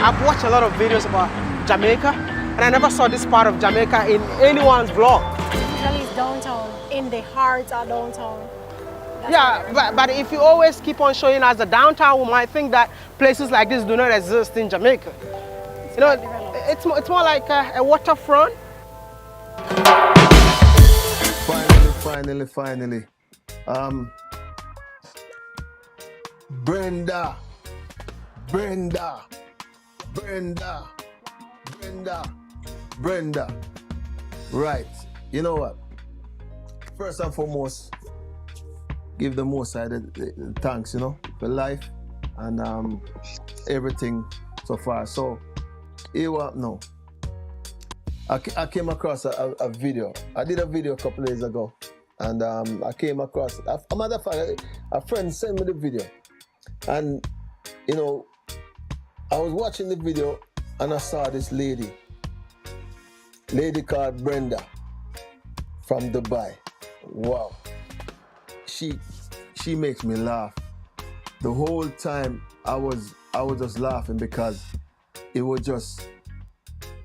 I've watched a lot of videos about Jamaica, and I never saw this part of Jamaica in anyone's vlog. Usually it's downtown, in the heart of downtown. But if you always keep on showing us the downtown, we might think that places like this do not exist in Jamaica. You know, it's more like a waterfront. Finally. Brenda. Right. You know what? First and foremost, give the most side the thanks, you know, for life and everything so far. So, here what now? I came across a video. I did a video a couple of days ago, and I came across a matter of fact, a friend sent me the video, and you know, I was watching the video and I saw this lady called Brenda from Dubai. Wow, she makes me laugh. The whole time I was just laughing because it was just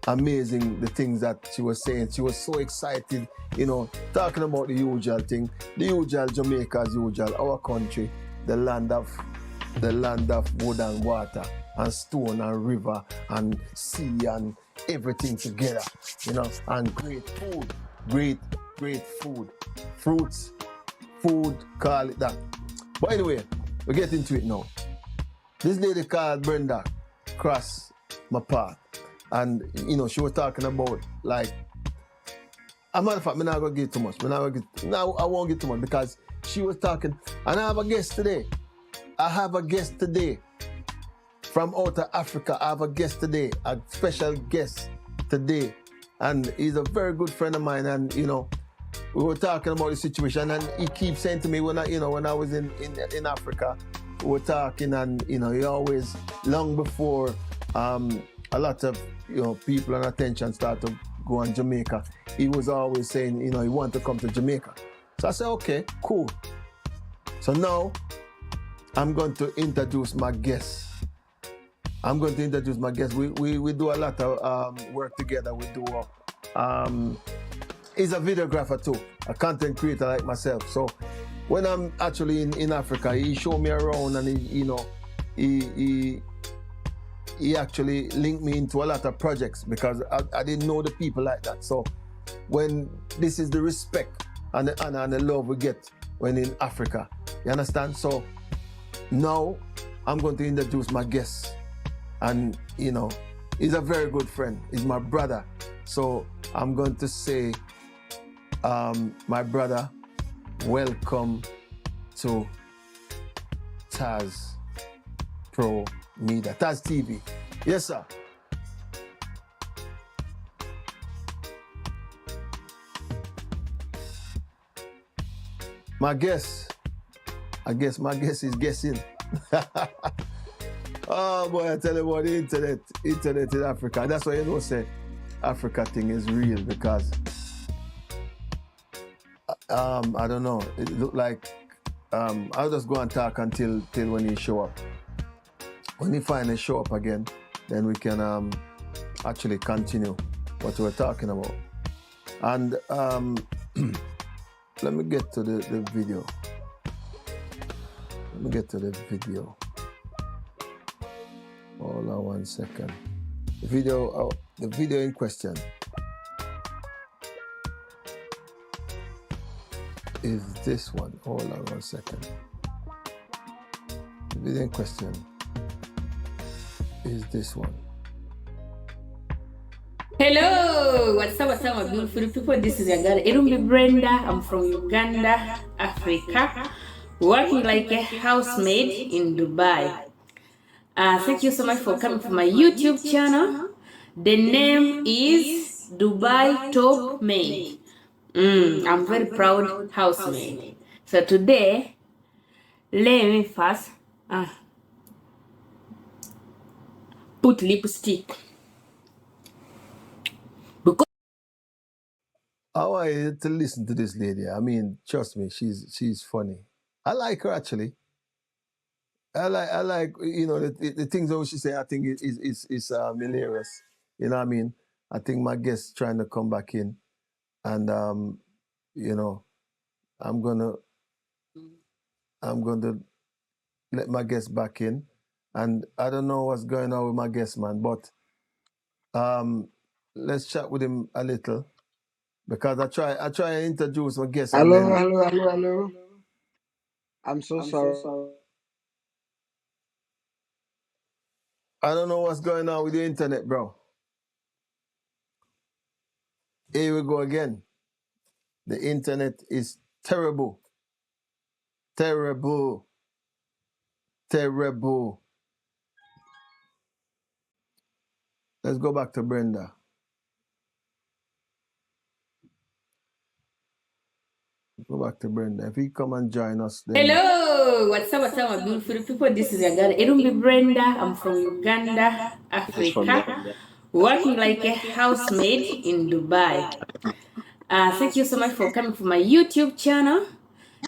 amazing the things that she was saying. She was so excited, you know, talking about the usual thing, the usual Jamaica as usual, our country, the land of wood and water and stone and river and sea and everything together, you know, and great food, great food, fruits, food, call it that. But anyway, we get into it now. This lady called Brenda crossed my path. And, you know, she was talking about, like, as a matter of fact, I'm not going to get too much. I won't get too much because she was talking. And I have a guest today. From out of Africa. I have a guest today, a special guest today. And he's a very good friend of mine. And, you know, we were talking about the situation. And he keeps saying to me, when I was in Africa, we were talking and, you know, he always, long before a lot of, you know, people and attention start to go on Jamaica, he was always saying, you know, he wanted to come to Jamaica. So I said, okay, cool. So now I'm going to introduce my guest. We do a lot of work together. We do, he's a videographer too, a content creator like myself. So when I'm actually in Africa, he showed me around and he actually linked me into a lot of projects because I didn't know the people like that. So when this is the respect and the honor and the love we get when in Africa, you understand? So now I'm going to introduce my guest, and you know, he's a very good friend. He's my brother. So I'm going to say, my brother, welcome to Taz Pro Media, Taz TV. Yes, sir. My guest is guessing. Oh boy, I tell you about the internet in Africa. That's why you know say Africa thing is real because I don't know. It look like I'll just go and talk until when he show up. When he finally show up again, then we can actually continue what we're talking about. And let me get to the video. Hold on 1 second. The video in question is this one. Hold on 1 second. The video in question is this one. Hello, what's up, my beautiful people? This is your girl, Brenda. I'm from Uganda, Africa, working like a housemaid in Dubai. Thank you so much for coming to my YouTube channel. The name is Dubai Top Maid. I'm very proud housemaid. So today, let me first put lipstick. I want you to listen to this lady. I mean, trust me, she's funny. I like her actually. I like, you know, the things that she say. I think is hilarious. You know what I mean? I think my guest trying to come back in, and you know, I'm gonna let my guest back in, and I don't know what's going on with my guest, man, but let's chat with him a little because I try and introduce my guest. Hello. I'm so sorry. I don't know what's going on with the internet, bro. Here we go again. The internet is terrible. Terrible. Let's go back to Brenda. Go back to Brenda. If he come and join us, then... Hello, what's up, my beautiful people? This is your girl, Brenda. I'm from Uganda, Africa, working like a housemaid in Dubai. Thank you so much for coming to my YouTube channel.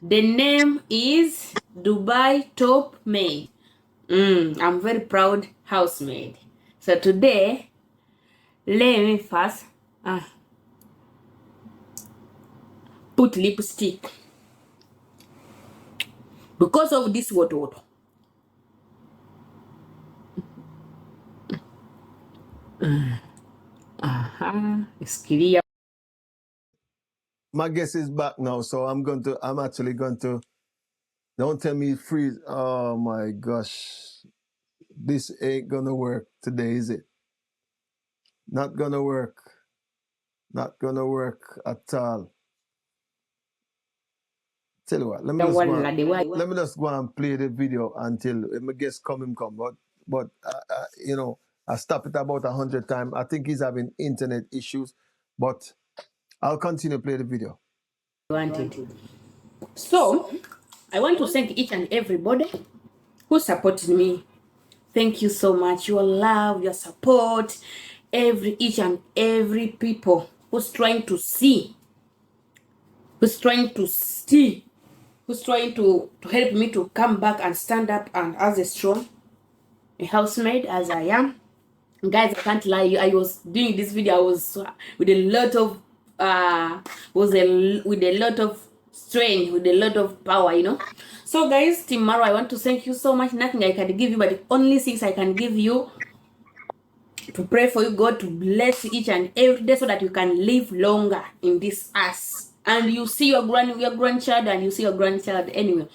The name is Dubai Top Maid. I'm very proud housemaid. So today, let me first put lipstick. Because of this water. It's clear. My guest is back now, so I'm actually going to, don't tell me freeze. Oh my gosh. This ain't gonna work today, is it? Not gonna work. Not gonna work at all. Tell you what, let me just go and play the video until my guest come. But you know, I stop it about 100 times. I think he's having internet issues, but I'll continue to play the video. So, I want to thank each and everybody who supported me. Thank you so much. Your love, your support, each and every people who's trying to see, who's trying to help me to come back and stand up and as a strong housemaid as I am. Guys, I can't lie, I was doing this video, I was with a lot of with a lot of strength, with a lot of power, you know. So guys, tomorrow I want to thank you so much. Nothing I can give you, but the only things I can give you to pray for you, God to bless you each and every day so that you can live longer in this earth. And you see your grandchild, and you see your grandchild anyway.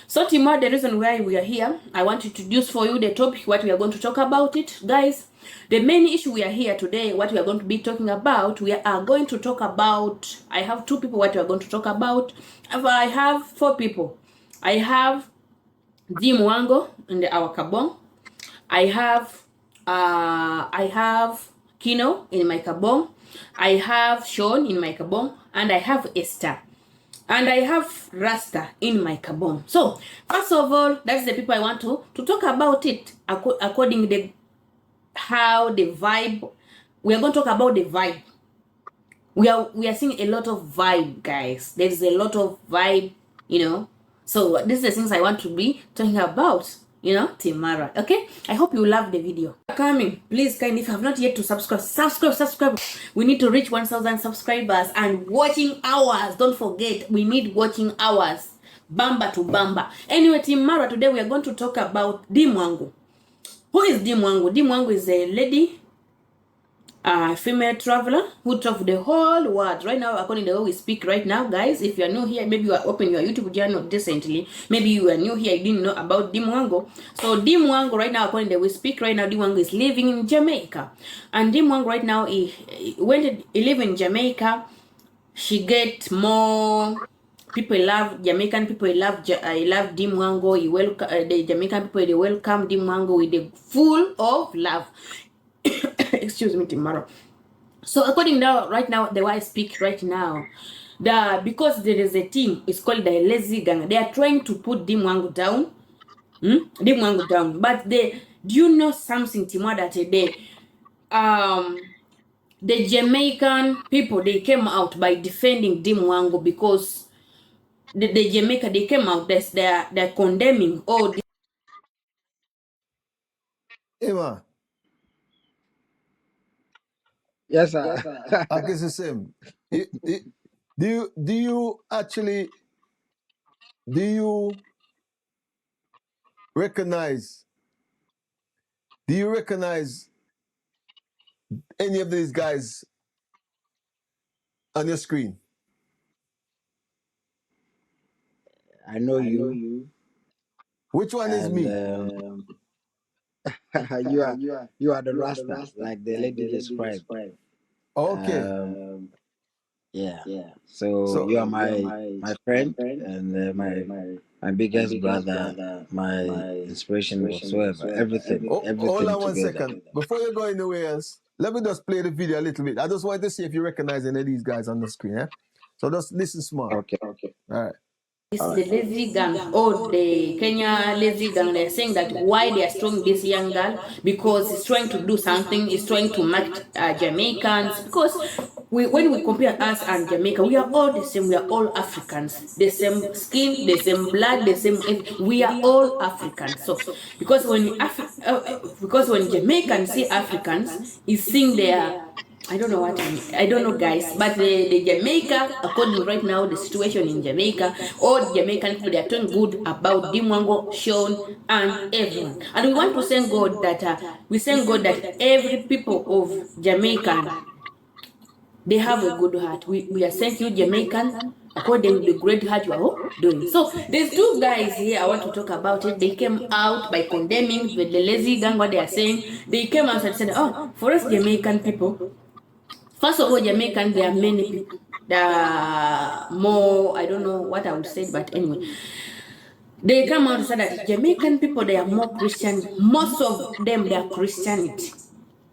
So tomorrow, the reason why we are here, I want to introduce for you the topic, what we are going to talk about it. Guys, the main issue we are here today, what we are going to be talking about, we are going to talk about, I have 2 people what we are going to talk about. I have 4 people. I have Mwango in our kabong. I have Kino in my kabong. I have Sean in my kabong. And I have Esther. And I have Rasta in my kabong. So, first of all, that's the people I want to talk about it according to how the vibe. We are going to talk about the vibe. We are seeing a lot of vibe, guys. There's a lot of vibe, you know. So, this is the things I want to be talking about, you know, tomorrow. Okay? I hope you love the video. Coming, please, kindly, if you have not yet to subscribe. We need to reach 1,000 subscribers and watching hours. Don't forget, we need watching hours. Bamba to bamba. Anyway, tomorrow, today we are going to talk about Mwango. Who is Mwango? Mwango is a lady, female traveler who traveled the whole world right now, according to the way we speak right now. Guys, if you are new here, maybe you are opening your YouTube channel decently, maybe you are new here, you didn't know about Mwango. So Mwango right now, according to the way we speak right now, Mwango is living in Jamaica. And Mwango right now, when he live in Jamaica, she get more people. Love Jamaican people. Love Mwango. He welcome the Jamaican people. They welcome Mwango with the full of love. Excuse me, tomorrow. So according now, right now, the way I speak right now, because there is a team, it's called the Lazy Gang. They are trying to put Mwango down. Mwango down. But do you know something, Timor, that the Jamaican people, they came out by defending Mwango because the Jamaica, they came out, they're condemning all Emma, Yes, sir. I guess the same. Do you actually do you recognize any of these guys on your screen? I know you, Which one is and me? you are the Rasta, like the lady described. Okay. Um, yeah. So So you are my friend and my biggest brother, my inspiration whatsoever. hold Everything on one together. second. Before you go anywhere else, let me just play the video a little bit. I just want to see if you recognize any of these guys on the screen. Yeah? So just listen smart. Okay. All right. It's All the right. lazy gang or the Kenya lazy gang. They're saying that why they are throwing this young girl because he's trying to do something, he's trying to market Jamaicans. Because when we compare us and Jamaica, we are all the same. We are all Africans, the same skin, the same blood, the same. We are all Africans. So because when Jamaicans see Africans, is seeing their I don't know what I don't know, guys, but the Jamaica, according right now, the situation in Jamaica, all Jamaican people, they are talking good about Mwango, Sean, and everyone. And we want to thank God that every people of Jamaican, they have a good heart. We are thank you, Jamaican, according to the great heart you are all doing. So there's two guys here I want to talk about it. They came out by condemning the lazy gang, what they are saying. They came out and said, oh, for us Jamaican people, first of all, Jamaican, there are many people. There are more, I don't know what I would say, but anyway. They come out and say that Jamaican people, they are more Christian. Most of them, they are Christianity.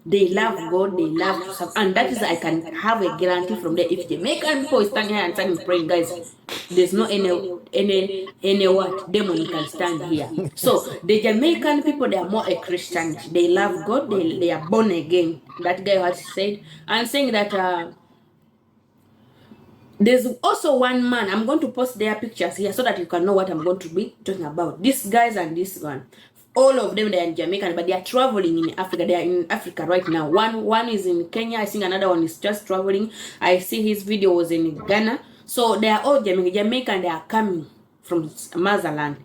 They love God, they love to serve. And that is, I can have a guarantee from there. If Jamaican people is standing here and standing praying, guys, there's no any what demon can stand here. So the Jamaican people, they are more a Christian. They love God, they are born again. That guy has said, and saying that there's also one man. I'm going to post their pictures here so that you can know what I'm going to be talking about. These guys and this one. All of them, they are in Jamaica, but they are traveling in Africa. They are in Africa right now. One is in Kenya. I think another one is just traveling. I see his video was in Ghana. So they are all Jamaican. They are coming from motherland.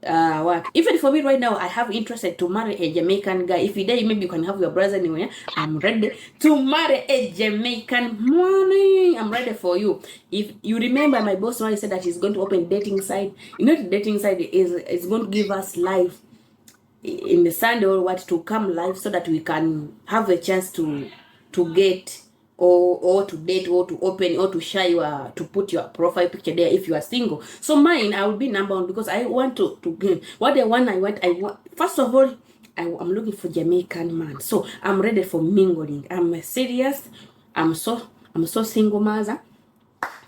What even for me right now, I have interested to marry a Jamaican guy. If you dare, maybe you can have your brother anywhere. I'm ready to marry a Jamaican money. I'm ready for you. If you remember, my boss when he said that he's going to open dating site. You know, the dating site is going to give us life in the Sunday or what to come live so that we can have a chance to get or to date or to open or to share your to put your profile picture there if you are single. So mine, I will be number one because I want to what I want first of all, I'm looking for Jamaican man. So I'm ready for mingling. I'm serious. I'm so single mother.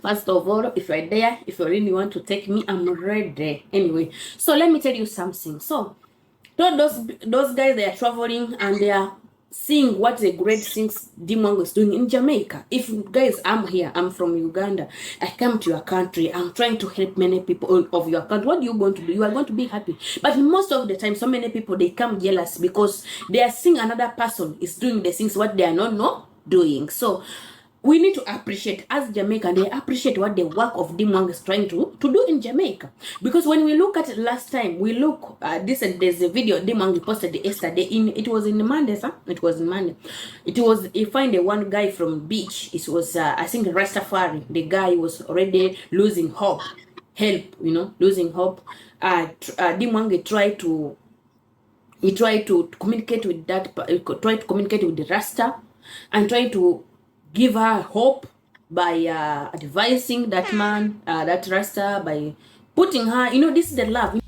First of all, if you're there, if you really want to take me, I'm ready. Anyway, so let me tell you something. So those guys, they are traveling and they are seeing what the great things Mwango is doing in Jamaica. If guys, I'm here, I'm from Uganda, I come to your country, I'm trying to help many people of your country. What are you going to do? You are going to be happy. But most of the time, so many people, they come jealous because they are seeing another person is doing the things what they are not doing. So we need to appreciate, as Jamaican, they appreciate what the work of Mwango is trying to do in Jamaica. Because when we look at it last time, we look at this, and there's a video Mwango posted yesterday. It was in Monday, sir. It was in Monday. It was, he find a one guy from beach. It was, I think, Rastafari. The guy was already losing hope. Losing hope. Mwango tried to communicate with the Rasta and try to give her hope by advising that man, that Rasta, by putting her, this is the love.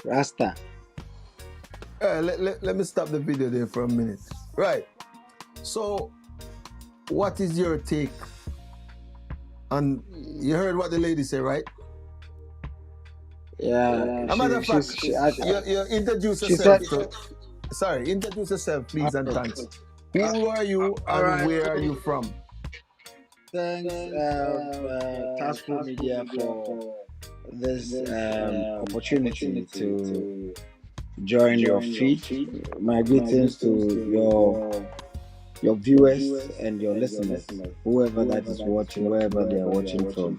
Rasta. Let me stop the video there for a minute. Right. So, what is your take? And you heard what the lady said, right? Yeah. A matter of fact, you introduce yourself. Introduce yourself, please, and thanks. Who are you and where are you from? Thanks, Task Force Media, for this opportunity to join your feed. My greetings to your viewers and your listeners, whoever that is watching, wherever they are watching from.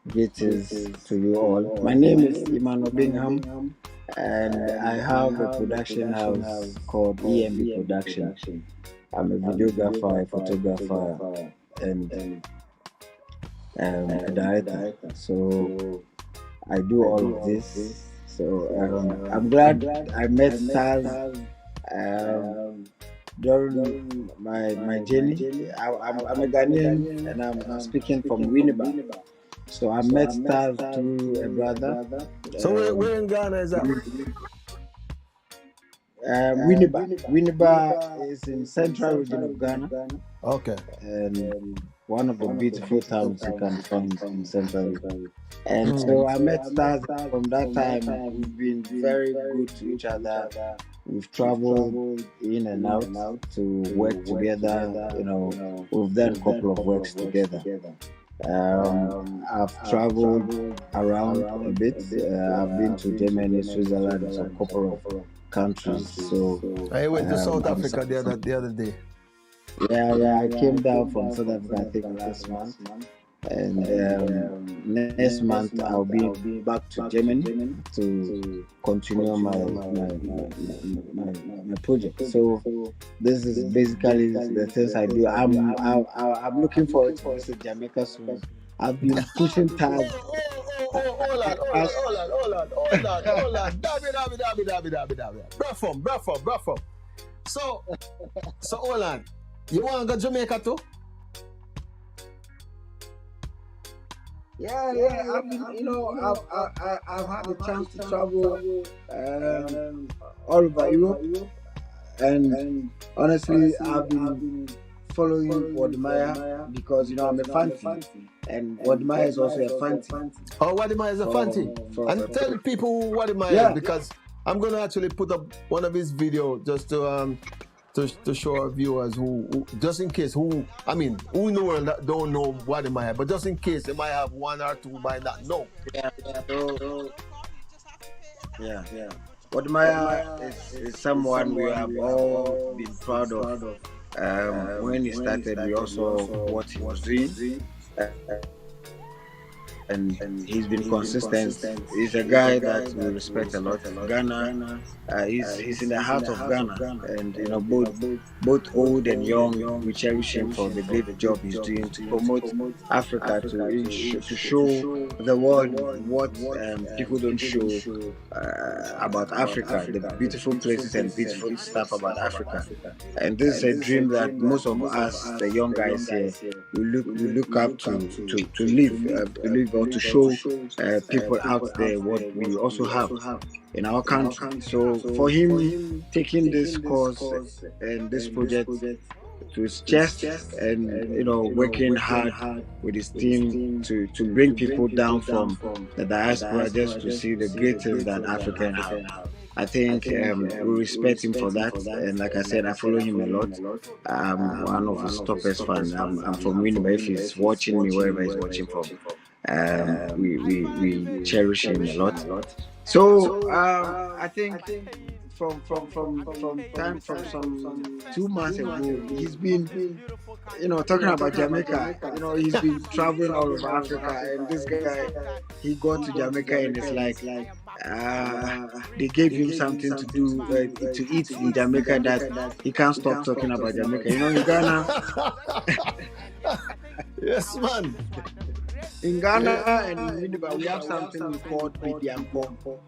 Greetings to you all. My name is Emmanuel Bingham, and I have a production house called EMB Production. I'm a videographer, a photographer, and a director. So I do all of this. So I'm glad I met stars during my journey. I'm a Ghanaian and I'm speaking from Winneba. So I met stars through a brother. So where in Ghana is that? Winneba. Winneba is in central region of Ghana. Okay. And one of the beautiful towns you can find in central region. And so I met stars from that time. We've been very good to each other. We've traveled in and out to work together. We've done a couple of works together. I've traveled around a bit. I've been to Germany, Switzerland, and a couple of countries. So I went to South Africa the other day. Yeah, I came down from South Africa, I think last month. And next month I'll be back to Germany to continue my project. So this is basically the things I do. I'm looking forward to visit Jamaica soon. I've been pushing tags. Hold on. Dabby. Bruh. So hold on. You want to go Jamaica too? Yeah. I've had a chance to travel all over Europe, and honestly, I've been following Wadimaya because I'm a fancy, and Wadimaya is also a fancy. Oh, Wadimaya is a fancy. And tell people who Wadimaya is, because I'm gonna actually put up one of his videos just to show our viewers who just in case who know and don't know Wadimaya, but just in case they might have one or two might not know. Yeah. Wadimaya is someone we have all been proud of. When he started, we also what he was doing. And he's been consistent. He's a guy that we respect a lot. Ghana, he's in the heart of Ghana, and both old and young, we cherish him for the great job he's doing to promote Africa, to show the world what people don't show about Africa, the beautiful places and beautiful stuff about Africa. And this is a dream that most of us, the young guys here, we look up to live or to show people out there what we also have in our country. So for him taking this course and this project to his chest and working hard with his team to bring people down from the diaspora just to see the great things that Africans have. I think we respect him for that, and like I said, I follow him a lot. I'm one of his toppest fans. I'm from Winneba. If he's watching me, wherever he's watching from, we cherish him a lot. So I think from some 2 months ago, he's been talking about Jamaica. He's been traveling all over Africa, and this guy, he got to Jamaica and it's like they gave him something to do to eat in Jamaica that he can't stop talking about Jamaica. In Ghana. Yes, man. In Ghana and in Winneba, we have something we call Bedianko.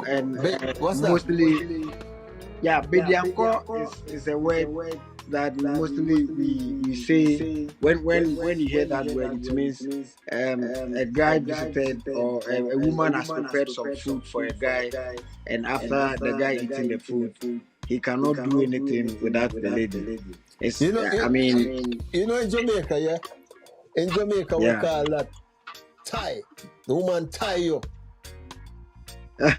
And what's that? Mostly, Bedianko is a word that mostly we say when you hear that word, it means a guy visited or a woman has prepared some food for a guy, and after the guy eating the food, he cannot do anything without the lady. It's, in Jamaica, in Jamaica, we call that tie. The woman tie you. So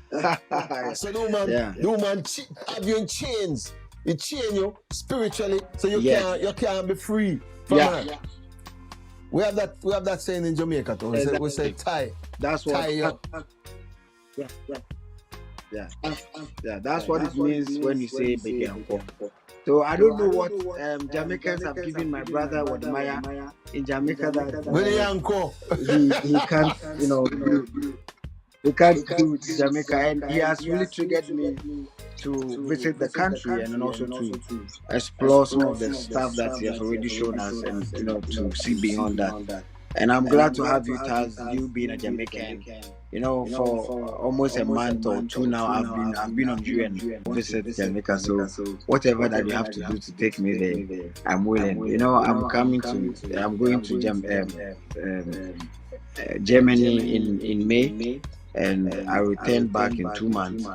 the woman have you in chains. It chain you spiritually, so you can't be free from her. we have that saying in Jamaica too. We say tie. That's what. Tie yo. Yeah, yeah, yeah. That's what it means when you say Begianko. So I don't know what Jamaicans have given my brother Wadmaya in Jamaica that Willie Yanko. he can't, he can't do with Jamaica, and he has really triggered me to visit the country and then also to explore some of the stuff that he has already shown us, and to see beyond that. And I'm glad to have you, Taz, you being a Jamaican. For almost a month or two now, I've been on you and visit Jamaica. So whatever that you have to do to take me there, I'm willing. I'm going to Germany in May, and I return back in 2 months.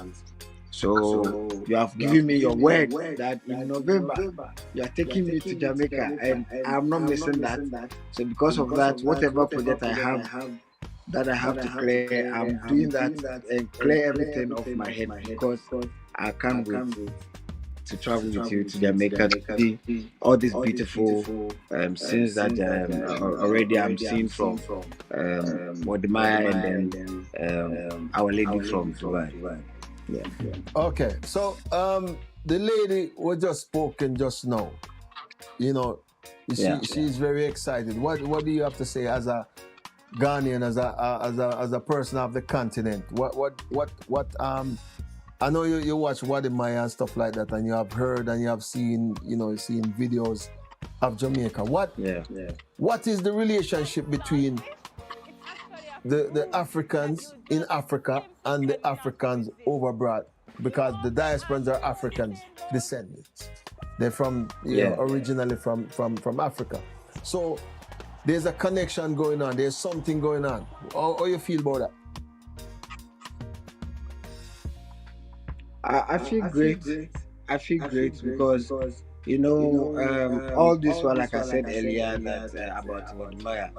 So you have given me your word that in November you are taking me to Jamaica, and I'm not missing that. So because of that, whatever project I have that I have to clear, I'm doing that and clear everything off my head, because I can't wait to travel with you to Jamaica to see all these beautiful scenes that already I'm seeing from Wadmaya and then Our Lady from Dubai. Yeah. Okay, so the lady was just spoken just now. She's very excited. What do you have to say as a Ghanaian, as a person of the continent? What I know you watch Wadmaya and stuff like that, and you have heard and you have seen seen videos of Jamaica. What is the relationship between the Africans in Africa and the Africans overbrought? Because the diasporans are Africans descendants. They're from originally from Africa. So there's a connection going on. There's something going on. How you feel about that? I feel great. I feel great because all this while, like I said earlier, that about Wadmaya,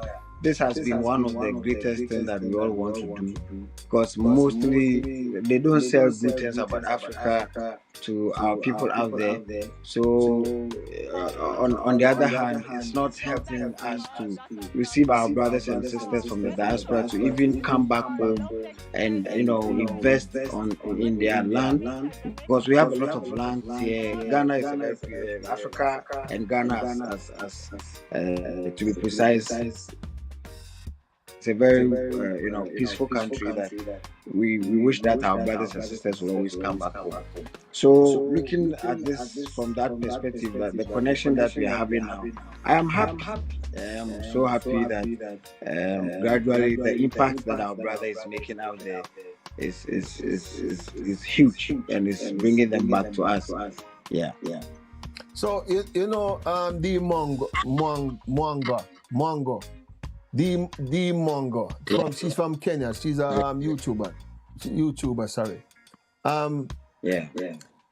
this has been one of the greatest things that we all want to do, because mostly they don't sell good things about Africa to our people out there. So on the other hand, it's not helping us to receive our brothers and sisters from the diaspora to even come back home and invest in their land, because we have a lot of land here. Ghana is Africa, and Ghana as to be precise, it's a very peaceful country that we wish that our brothers and sisters will always come back home. So looking at this from that perspective, that the connection that we are having now, I am happy. I am so happy that gradually the impact that our brother is making out there is huge, and is bringing them back to us. Yeah. So the Mwango. She's from Kenya. She's a YouTuber. Sorry.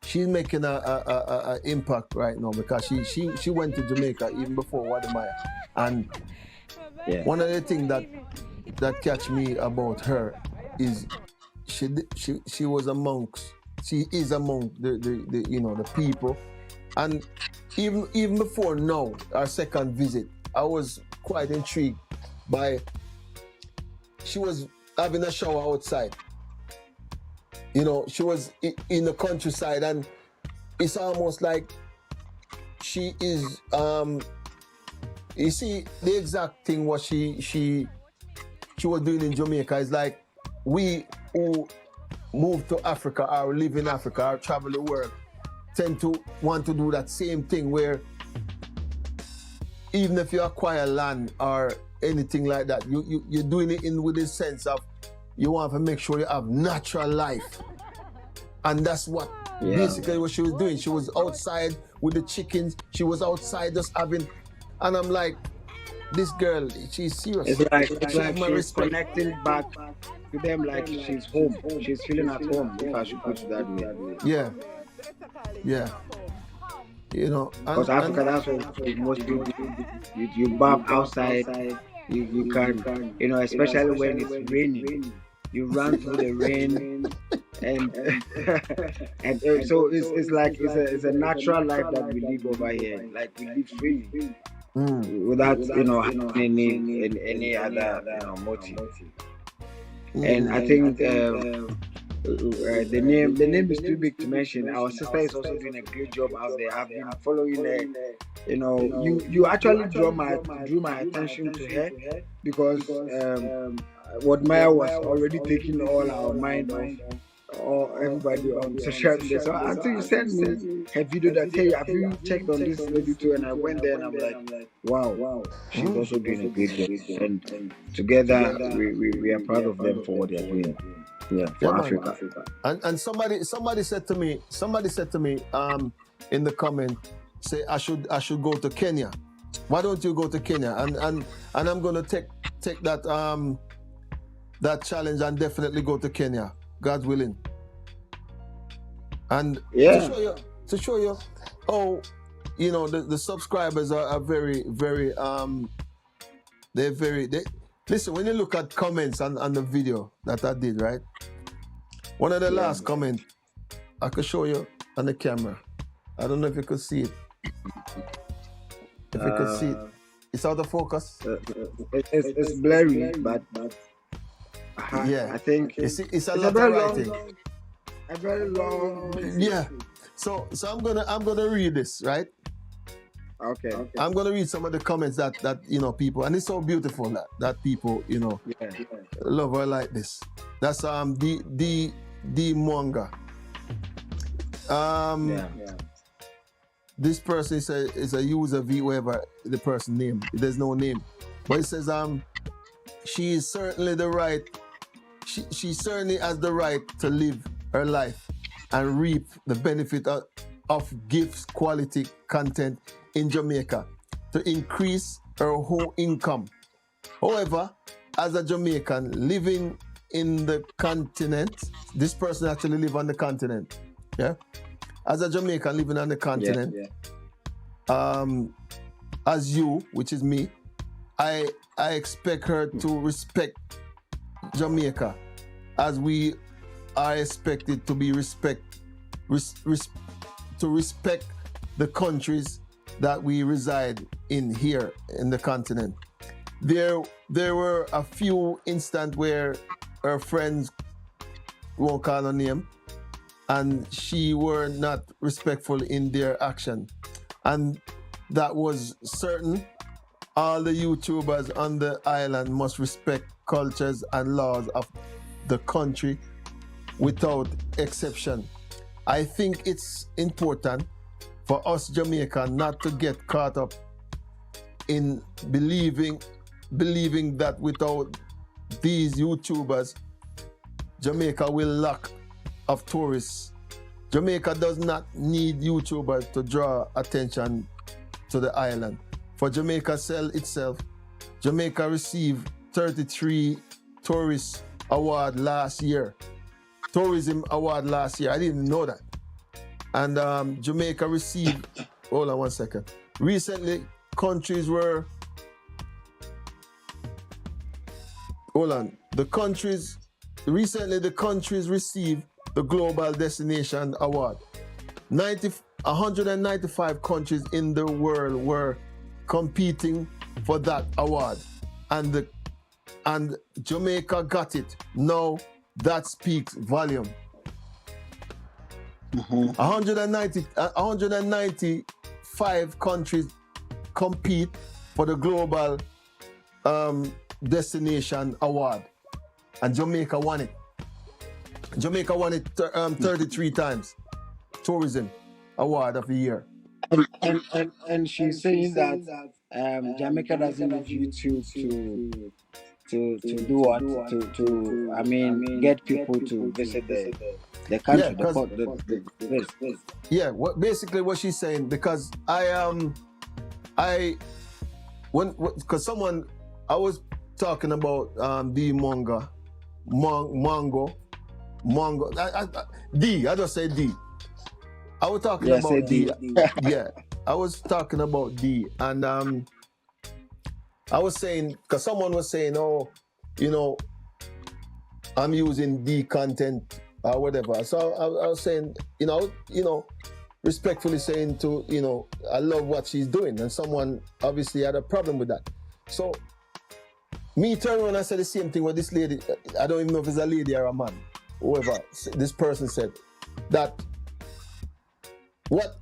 She's making a impact right now, because she went to Jamaica even before Wadmaya, and one of the things that catch me about her is she was amongst. She is among the people, and even before now, our second visit, I was quite intrigued by. She was having a shower outside. She was in the countryside, and it's almost like she is. You see, the exact thing what she was doing in Jamaica is like we who move to Africa or live in Africa or travel the world tend to want to do that same thing, where even if you acquire land or anything like that, you're doing it with this sense of you want to make sure you have natural life. And that's what basically what she was doing. She was outside with the chickens. She was outside just having, and I'm like, this girl, she's serious. It's like she's connecting back to them, like she's home. She's feeling at home, if I should put it that way. Yeah. Because Africa, that's what most people do. You bath outside. You can, especially when it's raining. You run through the rain, and so it's like it's a natural life that we live over here. Like we live freely. without having any other motive. And I think the name is too big to mention. Our sister is also doing a great job out there. I've been following her. You actually drew my attention to her because what Maya was already taking all our mind off, or everybody on social media. So until you sent me her video that, hey, have you checked on this lady too? And I went there and I'm like, wow, she's also doing a great job. And together we are proud of them for what they are doing. Yeah, for Africa. And somebody said to me in the comment, say I should go to Kenya. Why don't you go to Kenya? And I'm gonna take that that challenge and definitely go to Kenya, God willing. And to show you how the subscribers are very listen, when you look at comments on the video that I did, right? One of the last comment I could show you on the camera. I don't know if you could see it. If you could see it. It's out of focus. It's blurry, but yeah, I think it's a lot of writing. A very long. Yeah. So I'm gonna read this, right? Okay. I'm gonna read some of the comments that people, and it's so beautiful that people love her like this. That's D Mwango. This person is a user V, whatever the person name. There's no name, but it says she is certainly the right. She certainly has the right to live her life and reap the benefit of gifts, quality content in Jamaica to increase her whole income. However, as a Jamaican living in the continent, this person actually live on the continent. Yeah. As a Jamaican living on the continent, as you, which is me, I expect her to respect Jamaica as we are expected to be respect the countries that we reside in here in the continent. There were a few instances where her friends, won't call her name, and she were not respectful in their action. And that was certain. All the YouTubers on the island must respect cultures and laws of the country without exception. I think it's important for us Jamaicans not to get caught up in believing that without these YouTubers, Jamaica will lack of tourists. Jamaica does not need YouTubers to draw attention to the island. For Jamaica sell itself, Jamaica received 33 tourist award last year. Tourism award last year. I didn't know that. And Jamaica received, hold on one second. Recently, countries were, recently the countries received the Global Destination Award. 195 countries in the world were competing for that award, and Jamaica got it. Now that speaks volume. 195 countries compete for the Global Destination Award, and Jamaica won it. Jamaica won it 33 times. Tourism Award of the Year. And she's saying that Jamaica doesn't need YouTube to do what get people to visit the country, the place. Yeah, basically what she's saying, because someone, I was talking about the Mwango, I just said D. I was talking about D. Yeah, I was talking about D, and I was saying, because someone was saying, I'm using D content or whatever. So I was saying, respectfully saying to, I love what she's doing, and someone obviously had a problem with that. So me turn around and say the same thing with this lady. I don't even know if it's a lady or a man, whoever this person said, that what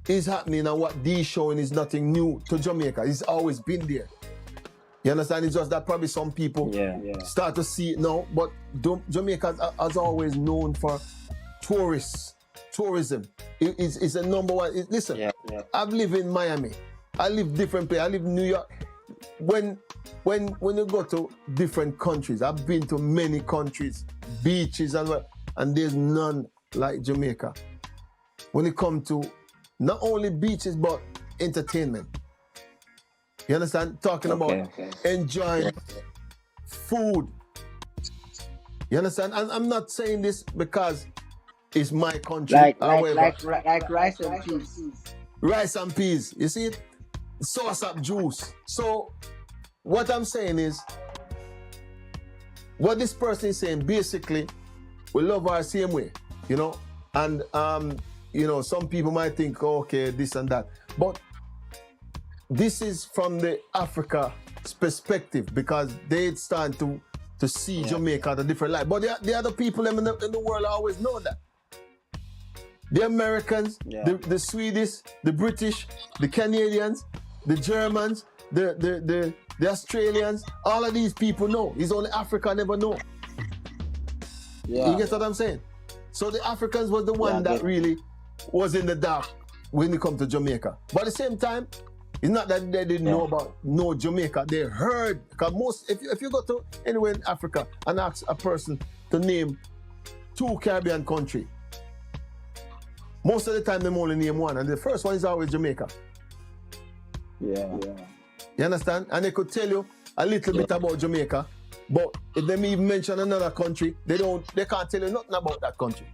is happening and what D's showing is nothing new to Jamaica. It's always been there. You understand? It's just that probably some people start to see it now, but Jamaica has always known for tourism. It's a number one. Listen, I've lived in Miami. I live different places. I live in New York. When you go to different countries, I've been to many countries, beaches, and there's none like Jamaica. When it comes to not only beaches, but entertainment. You understand? Talking about enjoying food. You understand? And I'm not saying this because it's my country. Like rice and peas. Rice and peas. You see it? Sauce up juice. So what I'm saying is, what this person is saying, basically, we love our same way, and some people might think, okay, this and that, but this is from the Africa perspective, because they start to see Jamaica at a different light. But the other people in the world always know that. The Americans, the Swedish, the British, the Canadians, the Germans, the Australians, all of these people know. It's only Africa never know. You get what I'm saying? So the Africans was the one that really was in the dark when it comes to Jamaica. But at the same time, it's not that they didn't know about Jamaica. They heard, because if you go to anywhere in Africa and ask a person to name 2 Caribbean countries, most of the time they only name one, and the first one is always Jamaica. You understand? And they could tell you a little bit about Jamaica, but if they even mention another country, they can't tell you nothing about that country.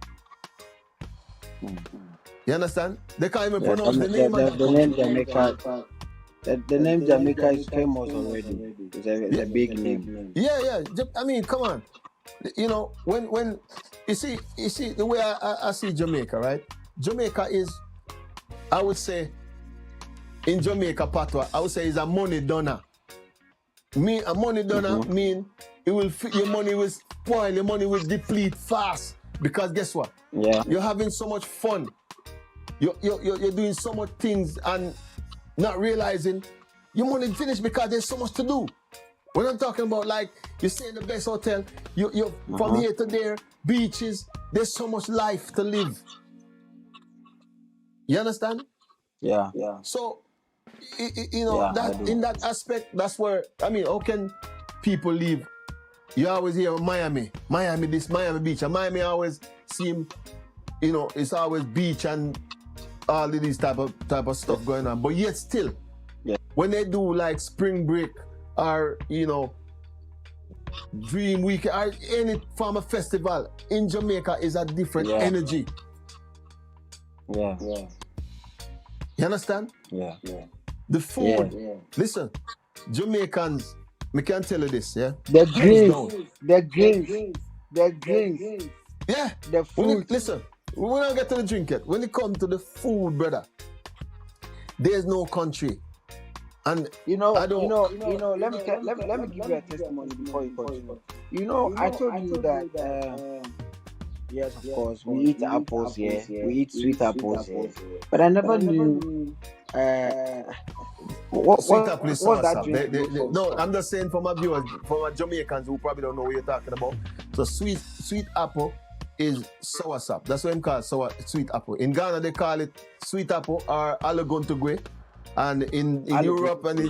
You understand? They can't even pronounce the name of the name Jamaica. The name Jamaica is famous already. It's a big name. Yeah. I mean, come on. When you see the way I see Jamaica, right? Jamaica is, I would say, in Jamaica patois, I would say is a money donor. A money donor mean your money will spoil, your money will deplete fast. Because guess what? You're having so much fun. You're doing so much things and not realizing your money finished because there's so much to do. When I'm talking about, like, you stay in the best hotel, you're from here to there, beaches, there's so much life to live. You understand? Yeah. So, in that aspect, that's where, I mean, how can people live? You always hear Miami this, Miami beach, and Miami always seem, it's always beach and all of these type of stuff going on. But yet still, when they do like spring break or, Dream Week or any form of festival in Jamaica is a different energy. You understand? The food. Listen, Jamaicans, me can tell you this, The drinks. Yeah. The food. Listen, we don't get to the drink yet. When it comes to the food, brother, there's no country. And let me give you a testimony before you continue. I told you that yes, of course, we eat apples here. We eat sweet apples here. But I never knew sweet apple is sour. No, I'm just saying for my viewers, for my Jamaicans who probably don't know what you're talking about. So sweet apple is sour sap. That's what they call sweet apple. In Ghana they call it sweet apple or alagontogwe. And in Europe and in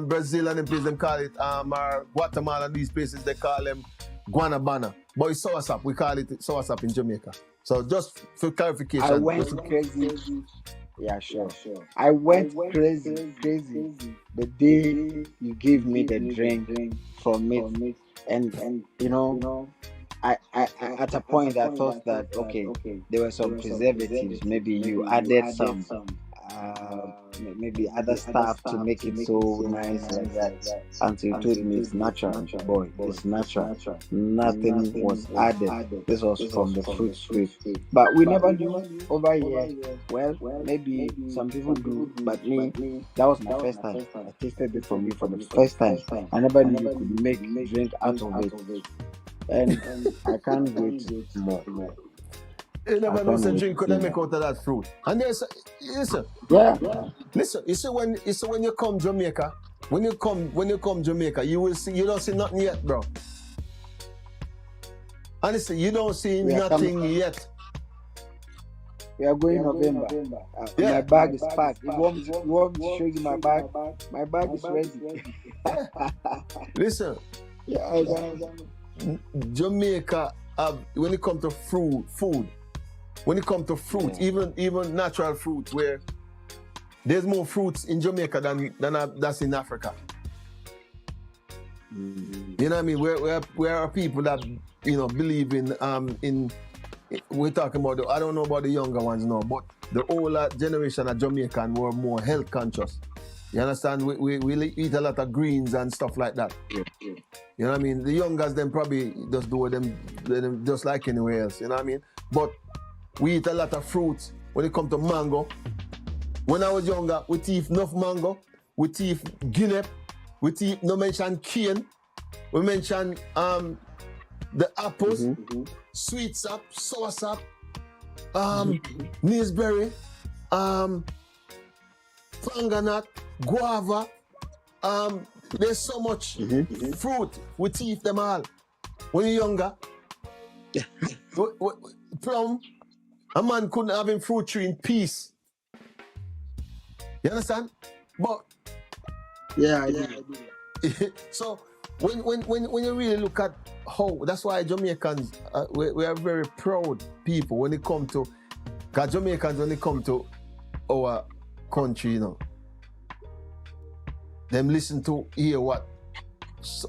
Brazil and in places they call it or Guatemala and these places they call them guanabana. But it's sour sap. We call it sour sap in Jamaica. So just for clarification. I went crazy. Yeah, sure. I went crazy the day you gave me the drink from it. And I at a point I thought that okay, there were some preservatives. Maybe you added some maybe other stuff to make it so nice like that. Until you told me it's natural, boy, it's natural. Nothing was added. This was from the fruit straight. But we never knew over here. Well, maybe some people do, but me, that was my first time. I tasted it from you for the first time. I never knew you could make drink out of it, and I can't wait more. You never know some drink could make out of that fruit. And there's listen. Yeah. Listen, you see when you come Jamaica, when you come Jamaica, you will see, you don't see nothing yet, bro. Honestly, you don't see nothing yet. We are going November. My bag is packed. You want me to show you my bag? My bag is ready. Listen. Yeah, Jamaica, when it comes to food, when it comes to fruit, even natural fruit, where there's more fruits in Jamaica than that's in Africa. Mm-hmm. You know what I mean? We are people that believe in. We're talking about I don't know about the younger ones now, but the older generation of Jamaican were more health conscious. You understand? We eat a lot of greens and stuff like that. Yeah. You know what I mean? The youngers them probably just do them just like anywhere else. You know what I mean? But we eat a lot of fruits. When it comes to mango, when I was younger, we eat enough mango, we eat guinea, we eat no mention cane, we mention the apples, sweet sap, sour sap, Neesberry, panganut, guava. There's so much fruit. We eat them all. When you're younger, plum, a man couldn't have a fruit tree in peace. You understand? But yeah, I do. So when you really look at how, that's why Jamaicans we are very proud people when it come to, because Jamaicans when it come to our country, them listen to hear what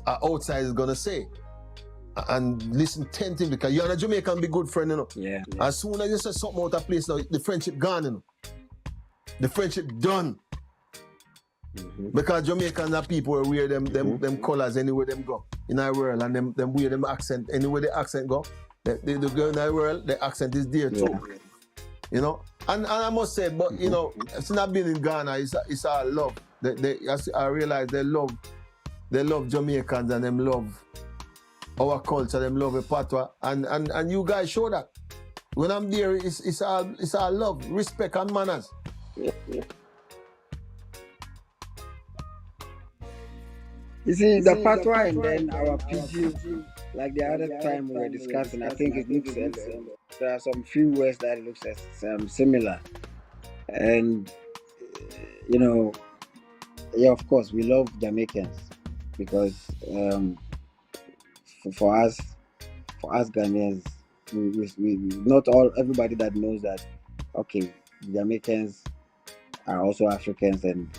outside is gonna say and listen attentively, because you and a Jamaican be good friend, Yeah. As soon as you say something out of place now, the friendship gone, the friendship done. Because Jamaicans are people who wear them colors anywhere them go in our world, and them wear them accent anywhere the accent go. They go in our world, the accent is there too. You know, and I must say, but since I've been in Ghana, it's all love. I realize they love Jamaicans, and them love our culture, them love the patois, and you guys show that. When I'm there, it's all love, respect, and manners. Yeah. You see, the patois and then our PG, like the other time we were discussing, I think it looks there are some few words that looks similar. And, yeah, of course, we love Jamaicans because for us Ghanaians, we not everybody that knows that, okay, Jamaicans are also Africans and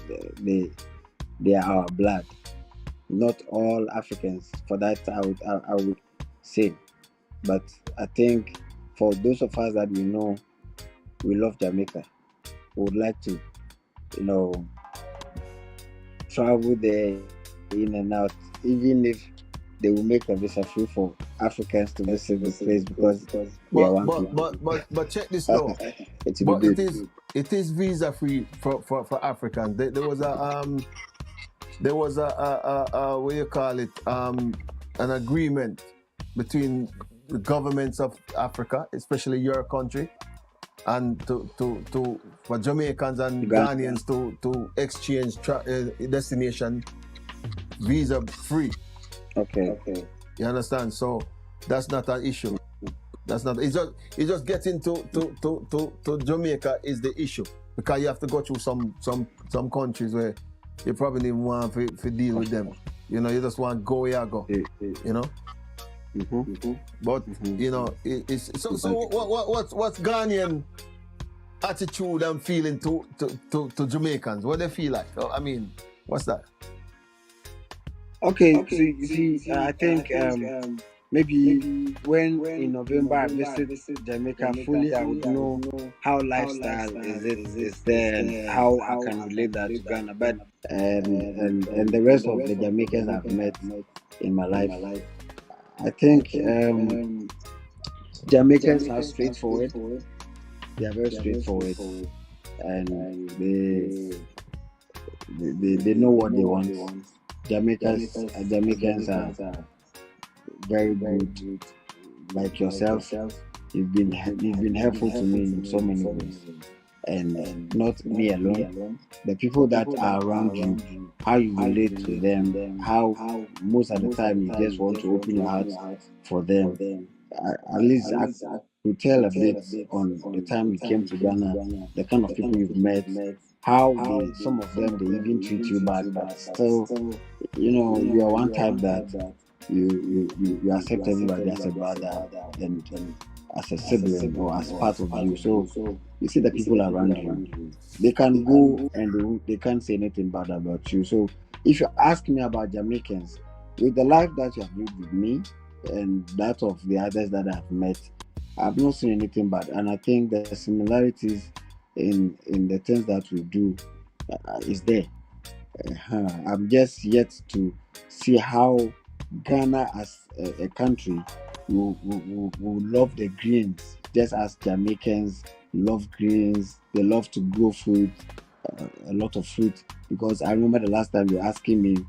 they are our blood. Not all Africans, for that I would say, but I think for those of us that we know, we love Jamaica. We would like to, travel there in and out, even if they will make a visa free for Africans to visit the place because we are one people. But check this now. It is visa free for Africans. There was a what you call it, an agreement between the governments of Africa, especially your country, and for Jamaicans and Ghanaians to exchange destination visa free. Okay. You understand? So that's not an issue. That's not. It's just getting to Jamaica is the issue, because you have to go through some countries where you probably didn't want to deal with them. You just want to go where you go. But it's so what's Ghanaian attitude and feeling to Jamaicans? What they feel like? I mean, what's that? Okay, see, I think maybe when in November I visit Jamaica fully, I would know how lifestyle is there and how I can relate that to Ghana. But and the rest of the Jamaicans I've met in my life, I think Jamaicans are straightforward. They are very straightforward, and they know what they want. Jamaicans are very good, like yourself. You've been helpful to me in so many ways, and not me alone. The people that are around you, how you relate to them, how most of the time you just want to open your heart for them. At least I could tell a bit on the time you came to Ghana, the kind of people you've met, how some of them they even treat you bad, but still, you are one type that you accept everybody as a brother and as a sibling or as part of you. So you see the people around you, they can go and they can't say anything bad about you. So if you ask me about Jamaicans, with the life that you have lived with me and that of the others that I've met, I've not seen anything bad. And I think the similarities in the things that we do is there. I'm just yet to see how Ghana as a country will love the greens, just as Jamaicans love greens. They love to grow fruit, a lot of fruit. Because I remember the last time you were asking me,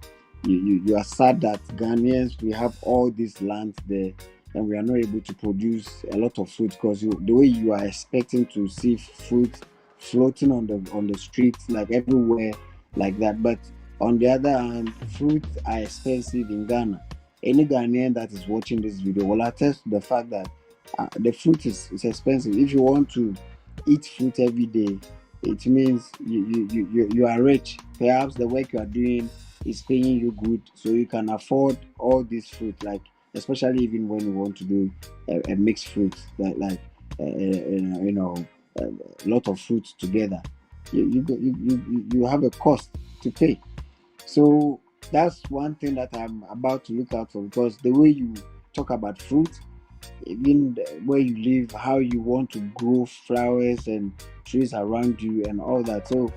you are sad that Ghanaians, we have all this land there and we are not able to produce a lot of fruit because the way you are expecting to see fruit floating on the streets like everywhere like that. But on the other hand, fruits are expensive in Ghana. Any Ghanaian that is watching this video will attest to the fact that the fruit is expensive. If you want to eat fruit every day, it means you are rich. Perhaps the work you are doing is paying you good, so you can afford all this fruit. Like especially even when you want to do a mixed fruit, like a lot of fruits together, you have a cost to pay. So that's one thing that I'm about to look out for, because the way you talk about fruit, even where you live, how you want to grow flowers and trees around you and all that. So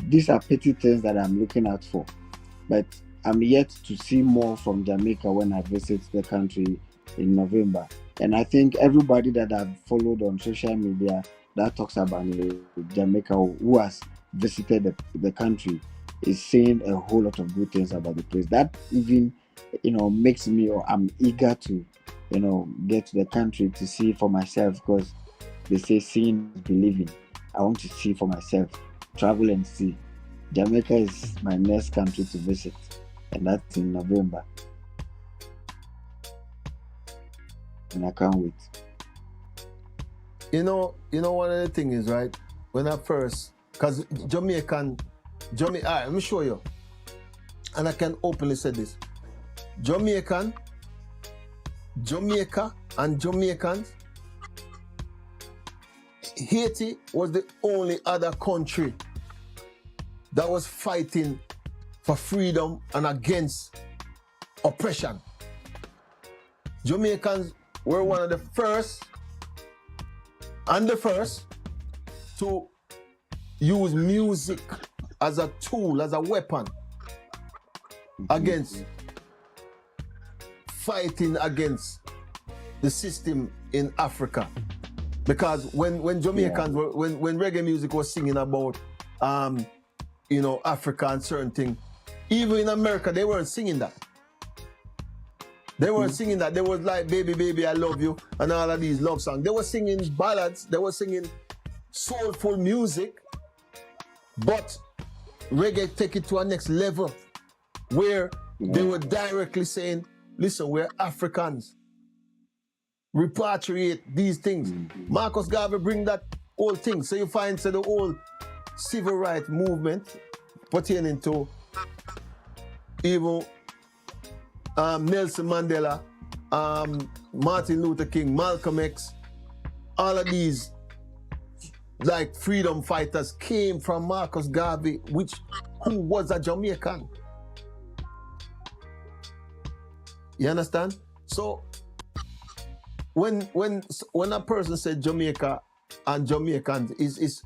these are petty things that I'm looking out for. But I'm yet to see more from Jamaica when I visit the country in November. And I think everybody that I've followed on social media that talks about Jamaica, who has visited the country, is saying a whole lot of good things about the place. That even, makes me, or I'm eager to, get to the country to see for myself, because they say seeing is believing. I want to see for myself, travel and see. Jamaica is my next country to visit, and that's in November. And I can't wait. One of the things is, right, when I first, because Jamaica, all right, let me show you. And I can openly say this. Jamaica and Jamaicans, Haiti was the only other country that was fighting for freedom and against oppression. Jamaicans were one of the first to use music as a tool, as a weapon against fighting against the system in Africa. Because when Jamaicans were, when reggae music was singing about Africa and certain things, even in America they weren't singing that. They weren't singing that. They was like "Baby, Baby, I Love You" and all of these love songs. They were singing ballads. They were singing soulful music. But reggae take it to a next level, where they were directly saying, "Listen, we're Africans. Repatriate these things." Marcus Garvey bring that whole thing. So you find the whole civil rights movement pertaining to even Nelson Mandela, Martin Luther King, Malcolm X, all of these like freedom fighters came from Marcus Garvey, who was a Jamaican. You understand? So when a person said Jamaica and Jamaicans is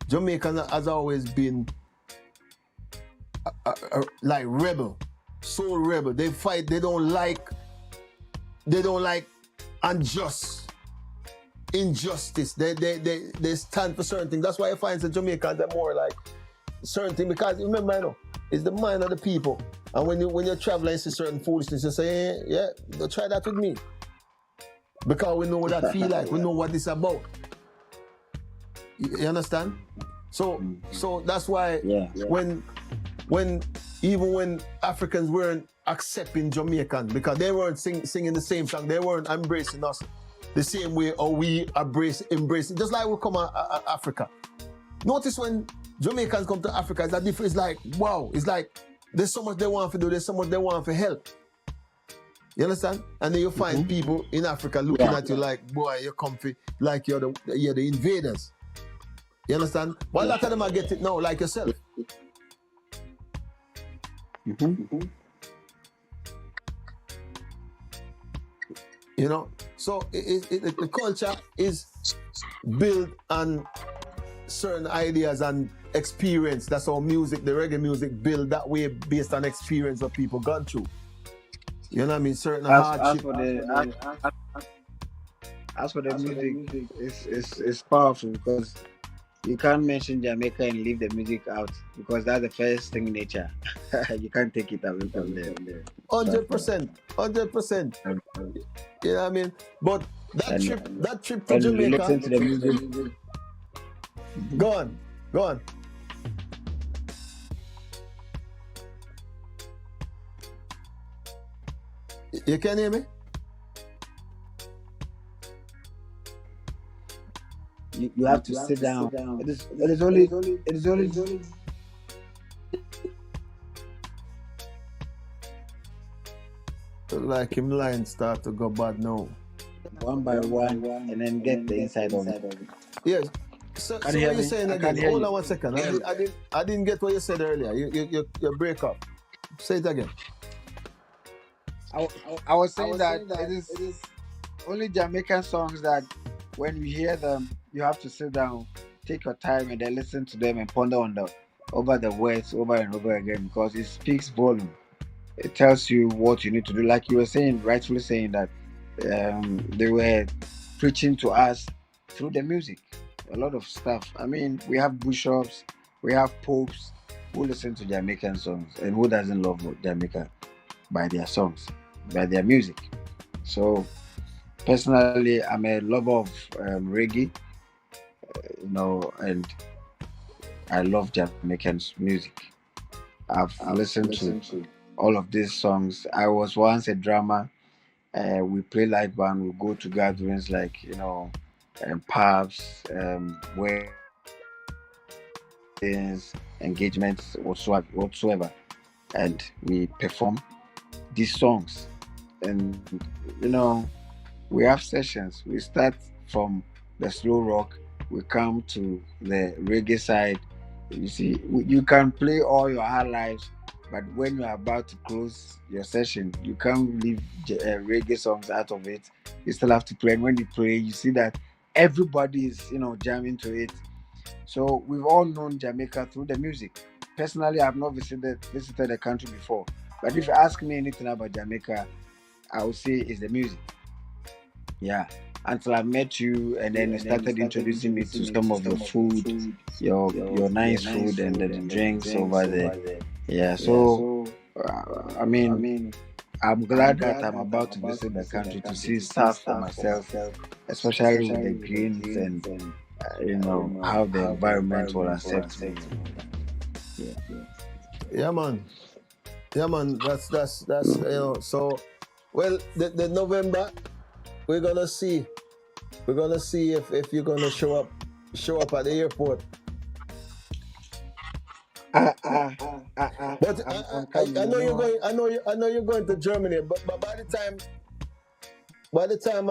Jamaican has always been like rebel, soul rebel. They fight. They don't like injustice. They stand for certain things. That's why I find the Jamaicans are more like certain things, because remember, I know it's the mind of the people. And when you're traveling, you see certain foolishness, you say, hey, yeah, try that with me, because we know what that feel like. We know what it's about. You understand? So that's why when Africans weren't accepting Jamaicans, because they weren't singing the same song, they weren't embracing us the same way, or we embrace it. Just like we come to Africa. Notice when Jamaicans come to Africa, it's that different. It's like, wow, it's like there's so much they want to do, there's so much they want to help. You understand? And then you find people in Africa looking at you like, boy, you're comfy, like you're the invaders. You understand? But a lot of them are getting it now, like yourself. You know, so the culture is built on certain ideas and experience. That's how music, the reggae music, built that way based on experience of people gone through. You know what I mean? Certain hardship. As for the music, it's powerful, because you can't mention Jamaica and leave the music out, because that's the first thing in nature. You can't take it away from there. 100%. You know what I mean? But that trip to Jamaica. You listen to the music. Go on. You can hear me? You have to sit down. It is only. Like him line start to go bad now. One by one, and then get the inside of it. Yes. So what you're saying again? Hold on 1 second. I didn't get what you said earlier. You break up. Say it again. I was saying that it is only Jamaican songs that when you hear them, you have to sit down, take your time, and then listen to them and ponder over the words over and over again, because it speaks volume. It tells you what you need to do. Like you were saying, rightfully saying that they were preaching to us through the music. A lot of stuff. I mean, we have bishops, we have popes who listen to Jamaican songs, and who doesn't love Jamaica by their songs, by their music. So personally, I'm a lover of reggae, and I love Jamaican music. I've listened to all of these songs. I was once a drummer. We play live band. We go to gatherings like pubs, weddings, engagements, whatsoever, and we perform these songs. And we have sessions. We start from the slow rock. We come to the reggae side. You see, you can play all your hard lives, but when you are about to close your session, you can't leave reggae songs out of it. You still have to play. And when you play, you see that everybody is, jamming to it. So we've all known Jamaica through the music. Personally, I've not visited the country before. But if you ask me anything about Jamaica, I would say it's the music. Yeah. Until I met you, and then you started introducing me to some of the food, your nice food, and the drinks over there. Yeah. So, I mean, I'm glad that I'm about to visit the country to see stuff for myself, especially with the greens and how the environment will accept me. Yeah, man. That's So, well, the November, we're gonna see if you're gonna show up at the airport. But I know you're going. I know you're going to Germany. But by the time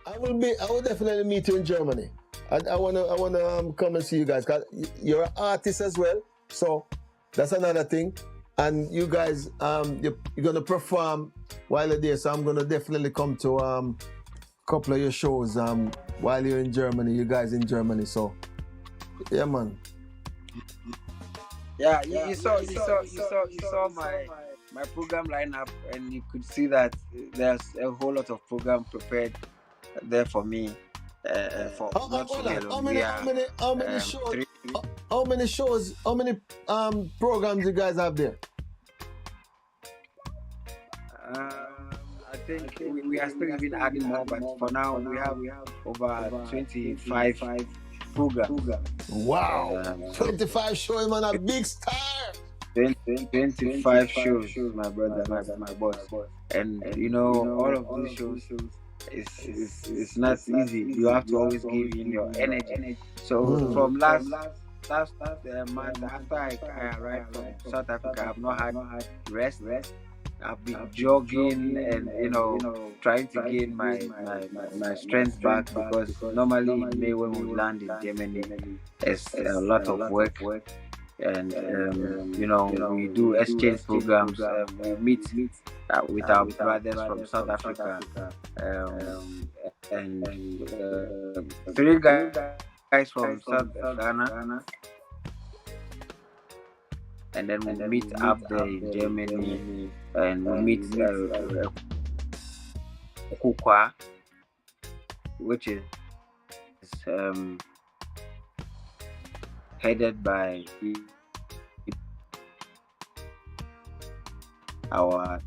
I will definitely meet you in Germany. I wanna come and see you guys, because you're an artist as well. So that's another thing. And you guys, you're gonna perform while you're there. So I'm gonna definitely come to couple of your shows while you're in Germany. You guys in Germany, so yeah, man. Yeah, you saw my program lineup, and you could see that there's a whole lot of program prepared there for me. For not Hold me on. alone. We are How many shows? three. How many shows? How many programs you guys have there? I think we are still even adding more, but for now we have over 25 programs. Wow, So 25 shows, man, a big star. 25 shows, my brother, my boss, and all of these shows it's not easy. You have to always give in your energy. So from last month after I arrived from South Africa, I've not had rest. I've been jogging and trying to gain my strength back, because normally in May when we land in Germany, it's a lot of work, and we do exchange programs. We meet with our brothers from South Africa, and three guys from South Ghana, and then we meet up there in Germany, and we meet Kukwa, which is headed by our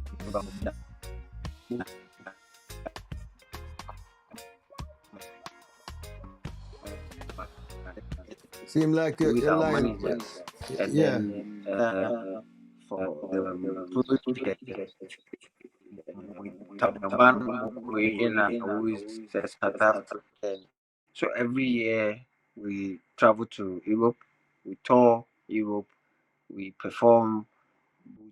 Seem like with you're our lying. managers, and Yeah. then for the project, we have a man who is a South African. So every year we travel to Europe, we tour Europe, we perform, we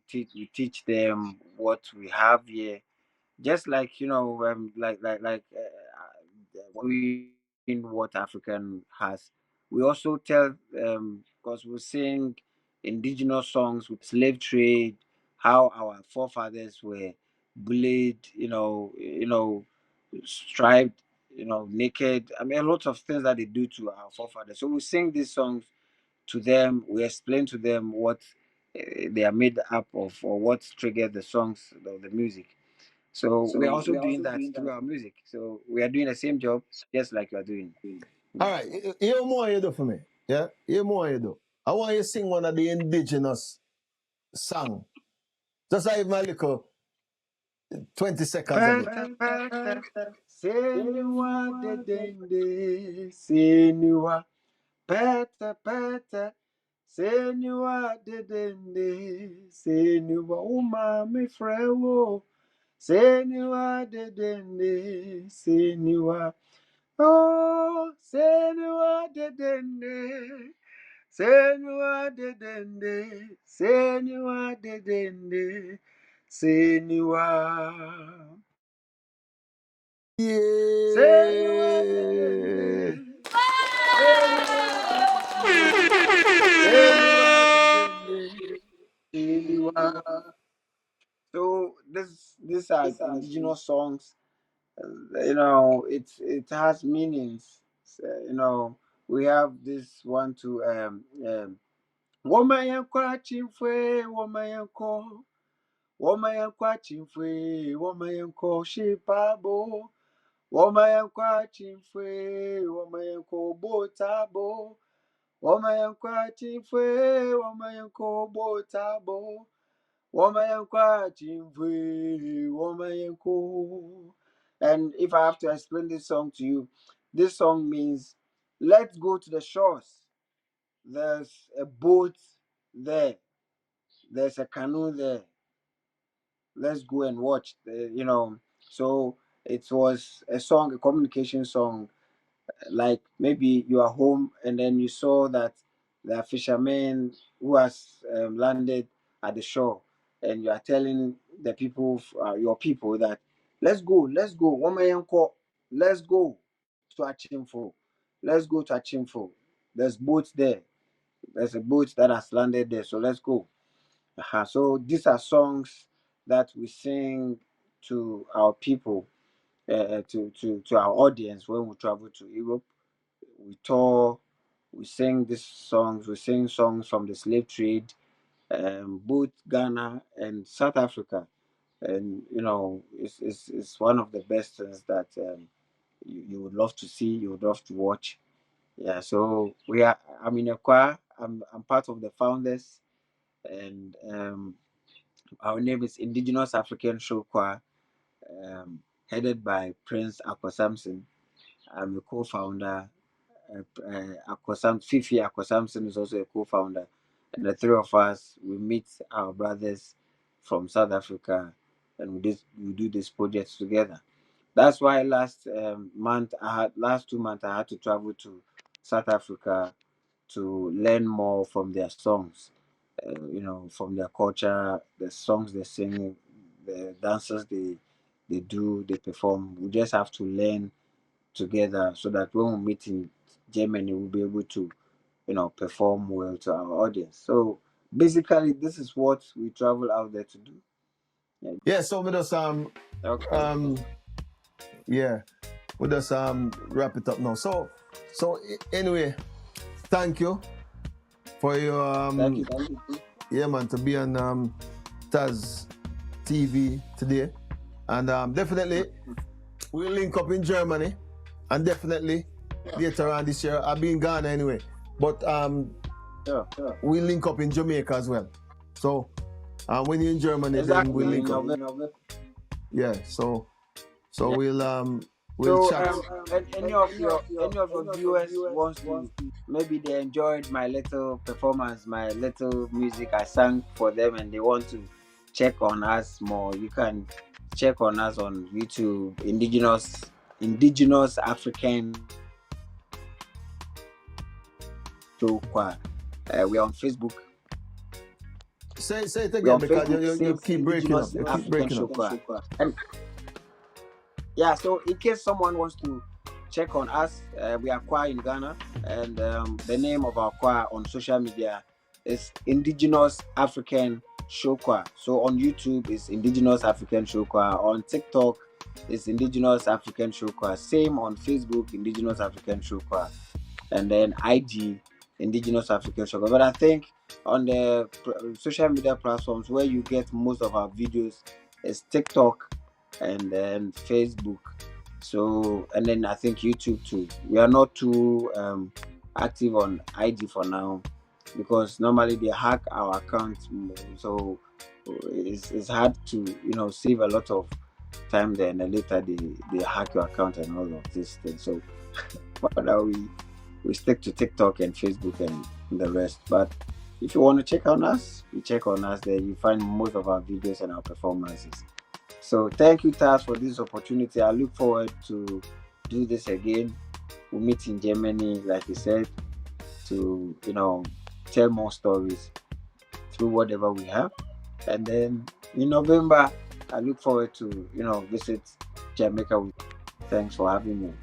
teach them what we have here, just like we in what African has. We also tell because we sing indigenous songs with slave trade, how our forefathers were bullied, striped, naked. I mean, a lot of things that they do to our forefathers. So we sing these songs to them. We explain to them what they are made up of, or what triggered the songs, the music. So we are also doing that through our music. So we are doing the same job, just like you are doing. All right, hear more you do for me. Yeah, hear more you do. I want you to sing one of the indigenous song. Just like my little 20 seconds of it. Senua de dende, senua, pata pata, senua de dende, senua, uma me frewo, senua de dende, senua, oh, senua de dende. Senua de dende, senua de dende, senua. Senua de Yeah. dende, senua de dende, senua de dende, senua. So these are indigenous songs. It has meanings. So, we have this one to woman yankwa chimfwe, woman yanko, woman yankwa chimfwe, woman yanko shipabo, woman yankwa chimfwe, woman yanko botabo, woman yankwa chimfwe, woman yanko botabo, woman yankwa chimfwe, woman yanko. And if I have to explain this song to you, this song means let's go to the shores. There's a boat there. There's a canoe there. Let's go and watch. So it was a song, a communication song. Like maybe you are home and then you saw that there are fishermen who has landed at the shore, and you are telling the people, your people, that let's go, Womayanko, let's go to Achimfo, let's go to Achimfo. There's boats there. There's a boat that has landed there, so let's go. So these are songs that we sing to our people, to our audience when we travel to Europe. We tour, we sing these songs, we sing songs from the slave trade, both Ghana and South Africa. And it's one of the best things that you would love to see, you would love to watch. Yeah, so I'm in a choir. I'm part of the founders, and our name is Indigenous African Show Choir, headed by Prince Akwa Samson. I'm a co-founder. Fifi Akwa Samson is also a co-founder, and the three of us we meet our brothers from South Africa, and we do this project together. That's why last 2 months I had to travel to South Africa to learn more from their songs, from their culture, the songs they sing, the dances they do, they perform. We just have to learn together so that when we meet in Germany, we'll be able to, perform well to our audience. So basically, this is what we travel out there to do. Yeah, so we just Okay. yeah, we just wrap it up now. So anyway, thank you for your Thank you. yeah, man, to be on Taz TV today, and definitely we'll link up in Germany, and definitely later on this year I'll be in Ghana anyway, but Sure. we'll link up in Jamaica as well. So when you're in Germany, Exactly. then we'll link up. Yeah, so we'll So, chat. any of your viewers wants to, maybe they enjoyed my little performance, my little music I sang for them, and they want to check on us more. You can check on us on YouTube, Indigenous African Show Choir. We're on Facebook. Say it We're again on because Facebook. you keep breaking up. Indigenous You keep African breaking Show up. Choir. And yeah, so in case someone wants to check on us, we are choir in Ghana, and the name of our choir on social media is Indigenous African Show Choir. So on YouTube it's Indigenous African Show Choir. On TikTok it's Indigenous African Show Choir. Same on Facebook, Indigenous African Show Choir, and then IG Indigenous African Show Choir. But I think on the social media platforms where you get most of our videos is TikTok and then Facebook. So, and then I think YouTube too. We are not too active on IG for now because normally they hack our account, so it's hard to save a lot of time there, and then later they hack your account and all of this thing. So for now we stick to TikTok and Facebook and the rest. But if you want to check on us, you check on us there. You find most of our videos and our performances. So thank you, Taz, for this opportunity. I look forward to do this again. We'll meet in Germany, like you said, to tell more stories through whatever we have. And then in November, I look forward to visit Jamaica. Thanks for having me.